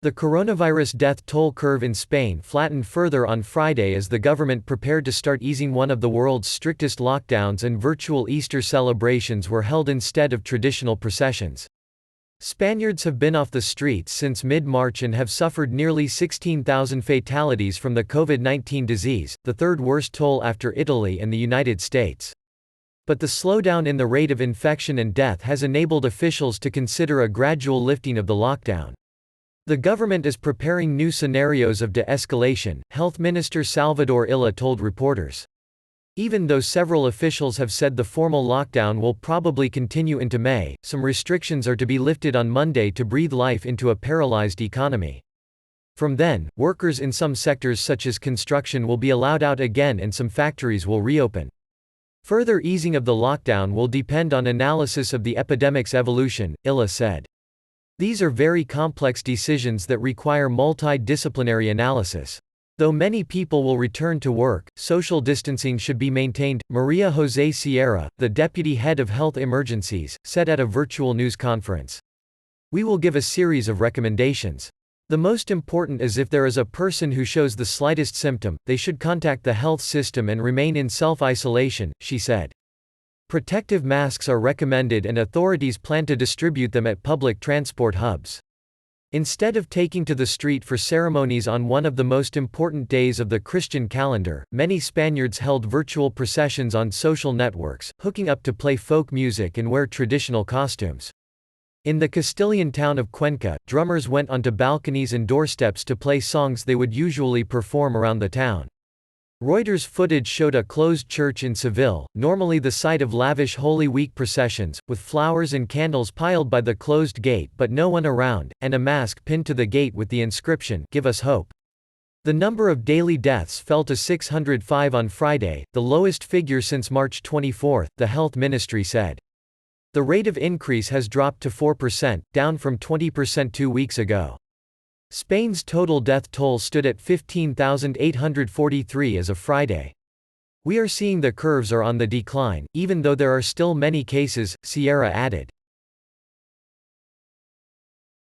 The coronavirus death toll curve in Spain flattened further on Friday as the government prepared to start easing one of the world's strictest lockdowns, and virtual Easter celebrations were held instead of traditional processions. Spaniards have been off the streets since mid-March and have suffered nearly 16,000 fatalities from the COVID-19 disease, the third worst toll after Italy and the United States. But the slowdown in the rate of infection and death has enabled officials to consider a gradual lifting of the lockdown. The government is preparing new scenarios of de-escalation, Health Minister Salvador Illa told reporters. Even though several officials have said the formal lockdown will probably continue into May, some restrictions are to be lifted on Monday to breathe life into a paralyzed economy. From then, workers in some sectors such as construction will be allowed out again and some factories will reopen. Further easing of the lockdown will depend on analysis of the epidemic's evolution, Illa said. These are very complex decisions that require multidisciplinary analysis. Though many people will return to work, social distancing should be maintained, Maria José Sierra, the deputy head of health emergencies, said at a virtual news conference. We will give a series of recommendations. The most important is if there is a person who shows the slightest symptom, they should contact the health system and remain in self-isolation, she said. Protective masks are recommended and authorities plan to distribute them at public transport hubs. Instead of taking to the street for ceremonies on one of the most important days of the Christian calendar, many Spaniards held virtual processions on social networks, hooking up to play folk music and wear traditional costumes. In the Castilian town of Cuenca, drummers went onto balconies and doorsteps to play songs they would usually perform around the town. Reuters footage showed a closed church in Seville, normally the site of lavish Holy Week processions, with flowers and candles piled by the closed gate but no one around, and a mask pinned to the gate with the inscription, "Give us hope." The number of daily deaths fell to 605 on Friday, the lowest figure since March 24, the health ministry said. The rate of increase has dropped to 4%, down from 20% 2 weeks ago. Spain's total death toll stood at 15,843 as of Friday. We are seeing the curves are on the decline, even though there are still many cases, Sierra added.